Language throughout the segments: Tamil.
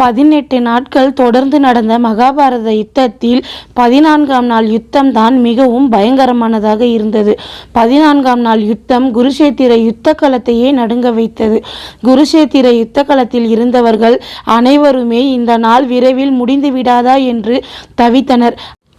18 நாட்கள் தொடர்ந்து நடந்த மகாபாரத யுத்தத்தில் 14ஆம் நாள் யுத்தம் தான் மிகவும் பயங்கரமானதாக இருந்தது. 14ஆம் நாள் யுத்தம் குருஷேத்திர யுத்த களத்தையே நடுங்க வைத்தது. குருஷேத்திர யுத்த களத்தில் இருந்தவர்கள் அனைவருமே இந்த நாள் விரைவில் முடிந்து விடாதா என்று தவித்தனர்.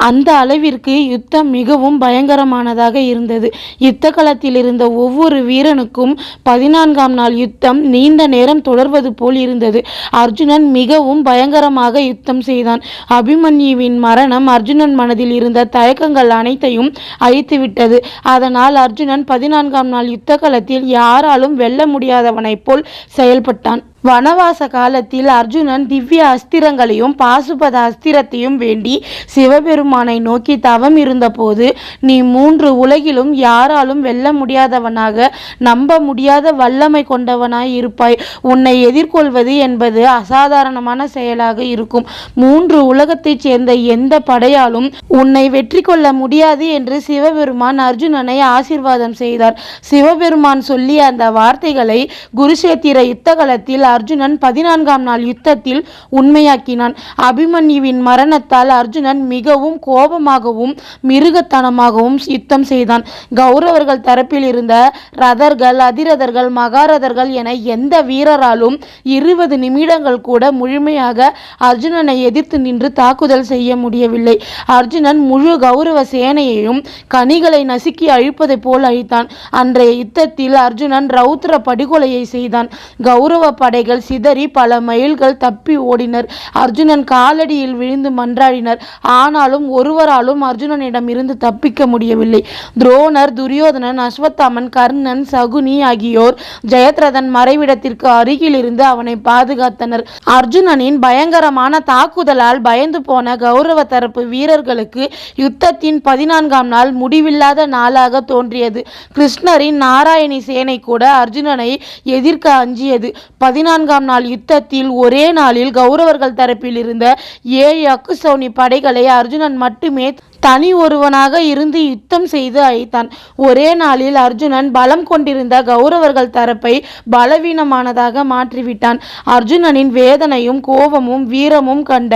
அந்த அளவிற்கு யுத்தம் மிகவும் பயங்கரமானதாக இருந்தது. யுத்த களத்தில் இருந்த ஒவ்வொரு வீரனுக்கும் 14ஆம் நாள் யுத்தம் நீண்ட நேரம் தொடர்வது போல் இருந்தது. அர்ஜுனன் மிகவும் பயங்கரமாக யுத்தம் செய்தான். அபிமன்யுவின் மரணம் அர்ஜுனன் மனதில் இருந்த தயக்கங்கள் அனைத்தையும் அழித்துவிட்டது. அதனால் அர்ஜுனன் 14ஆம் நாள் யுத்த களத்தில் யாராலும் வெல்ல முடியாதவனைப் போல் செயல்பட்டான். வனவாச காலத்தில் அர்ஜுனன் திவ்ய அஸ்திரங்களையும் பாசுபத அஸ்திரத்தையும் வேண்டி சிவபெருமானை நோக்கி தவம் இருந்தபோது, நீ 3 உலகிலும் யாராலும் வெல்ல முடியாதவனாக, நம்ப முடியாத வல்லமை கொண்டவனாய் இருப்பாய். உன்னை எதிர்கொள்வது என்பது அசாதாரணமான செயலாக இருக்கும். 3 உலகத்தைச் சேர்ந்த எந்த படையாலும் உன்னை வெற்றி கொள்ள முடியாது என்று சிவபெருமான் அர்ஜுனனை ஆசீர்வாதம் செய்தார். சிவபெருமான் சொல்லிய அந்த வார்த்தைகளை குருஷேத்திர யுத்த களத்தில் அர்ஜுனன் 14ஆம் நாள் யுத்தத்தில் உண்மையாக்கினான். அபிமன்யுவின் மரணத்தால் அர்ஜுனன் மிகவும் கோபமாகவும் மிருகத்தனமாகவும் யுத்தம் செய்தான். கௌரவர்கள் தரப்பில் இருந்த ரதர்கள், அதிரதர்கள், மகாரதர்கள் என எந்த வீரராலும் 20 நிமிடங்கள் கூட முழுமையாக அர்ஜுனனை எதிர்த்து நின்று தாக்குதல் செய்ய முடியவில்லை. அர்ஜுனன் முழு கௌரவ சேனையையும் கனிகளை நசுக்கி அழிப்பதை போல் அழித்தான். அன்றைய யுத்தத்தில் அர்ஜுனன் ரௌத்ர படுகொலையை செய்தான். கௌரவ படைகள் சிதறி பல மைல்கள் தப்பி ஓடினர். அர்ஜுனன் காலடியில் விழுந்து மன்றாடினர். ஆனாலும் ஒருவராலும் அர்ஜுனனிடம் இருந்து தப்பிக்க முடியவில்லை. துரோணர், துரியோதனன், அஸ்வத்தாமன், கர்ணன், சகுனி ஆகியோர் ஜெயத்ரதன் மறைவிடத்திற்கு அருகில் இருந்து அவனை பாதுகாத்தனர். அர்ஜுனனின் பயங்கரமான தாக்குதலால் பயந்து போன கௌரவ தரப்பு வீரர்களுக்கு யுத்தத்தின் 14ஆம் நாள் முடிவில்லாத நாளாக தோன்றியது. கிருஷ்ணரின் நாராயணி சேனை கூட அர்ஜுனனை எதிர்க்க அஞ்சியது. 14ஆம் நாள் யுத்தத்தில் ஒரே நாளில் கௌரவர்கள் தரப்பில் இருந்த 7 அக்குசௌனி படைகளை அர்ஜுனன் மட்டுமே தனி ஒருவனாக இருந்து யுத்தம் செய்து அழித்தான். ஒரே நாளில் அர்ஜுனன் பலம் கொண்டிருந்த கௌரவர்கள் தரப்பை பலவீனமானதாக மாற்றிவிட்டான். அர்ஜுனனின் வேதனையும் கோபமும் வீரமும் கண்ட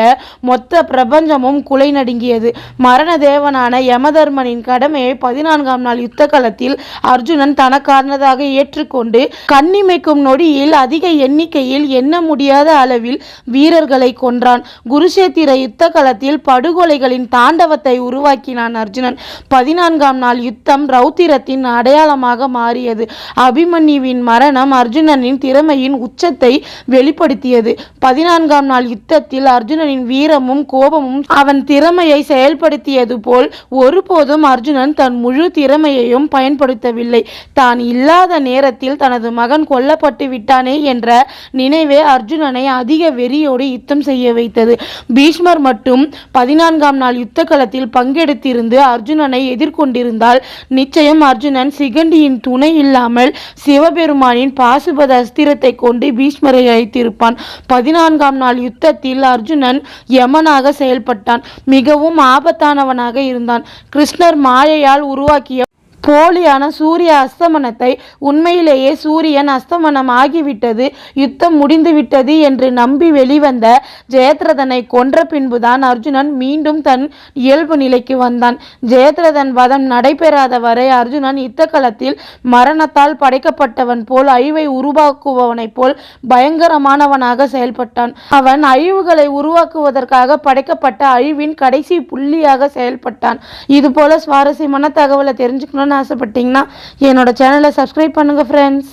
மொத்த பிரபஞ்சமும் குலை நடுங்கியது. மரண தேவனான யமதர்மனின் கடமையை 14ஆம் நாள் யுத்த களத்தில் அர்ஜுனன் தனக்கானதாக ஏற்றுக்கொண்டு கண்ணிமைக்கும் நொடியில் அதிக எண்ணிக்கையில் எண்ண முடியாத அளவில் வீரர்களை கொன்றான். குருஷேத்திர யுத்த களத்தில் படுகொலைகளின் தாண்டவத்தை உருவாக்கினான் அர்ஜுனன். 14ஆம் நாள் யுத்தம் ரௌத்திரத்தின் அடையாளமாக மாறியது. அபிமன்யுவின் மரணம் அர்ஜுனனின் திறமையின் உச்சத்தை வெளிப்படுத்தியது. 14ஆம் நாள் யுத்தத்தில் அர்ஜுனனின் வீரமும் கோபமும் அவன் திறமையை செயல்படுத்தியது போல் ஒருபோதும் அர்ஜுனன் தன் முழு திறமையையும் பயன்படுத்தவில்லை. தான் இல்லாத நேரத்தில் தனது மகன் கொல்லப்பட்டு விட்டானே என்ற நினைவே அர்ஜுனனை அதிக வெறியோடு யுத்தம் செய்ய வைத்தது. பீஷ்மர் மட்டும் 14ஆம் நாள் யுத்த களத்தில் பங்கெடுத்திருந்து அர்ஜுனனை எதிர்கொண்டிருந்தால் நிச்சயம் அர்ஜுனன் சிகண்டியின் துணை இல்லாமல் சிவபெருமானின் பாசுபத அஸ்திரத்தை கொண்டு பீஷ்மரை அழித்திருப்பான். 14ஆம் நாள் யுத்தத்தில் அர்ஜுனன் யமனாக செயல்பட்டான். மிகவும் ஆபத்தானவனாக இருந்தான். கிருஷ்ணர் மாயையால் உருவாக்கிய போலியான சூரிய அஸ்தமனத்தை உண்மையிலேயே சூரியன் அஸ்தமனம் ஆகிவிட்டது, யுத்தம் முடிந்துவிட்டது என்று நம்பி வெளிவந்த ஜெயத்ரதனை கொன்ற பின்புதான் அர்ஜுனன் மீண்டும் தன் இயல்பு நிலைக்கு வந்தான். ஜெயத்ரதன் வதம் நடைபெறாத வரை அர்ஜுனன் யுத்த களத்தில் மரணத்தால் படைக்கப்பட்டவன் போல் அழிவை உருவாக்குபவனைப் போல் பயங்கரமானவனாக செயல்பட்டான். அவன் அழிவுகளை உருவாக்குவதற்காக படைக்கப்பட்ட அழிவின் கடைசி புள்ளியாக செயல்பட்டான். இது போல சுவாரஸ்யமான தகவலை தெரிஞ்சுக்கணும்னு ஆசைப்பட்டீங்கன்னா என்னோட சேனலை சப்ஸ்கிரைப் பண்ணுங்க ஃப்ரெண்ட்ஸ்.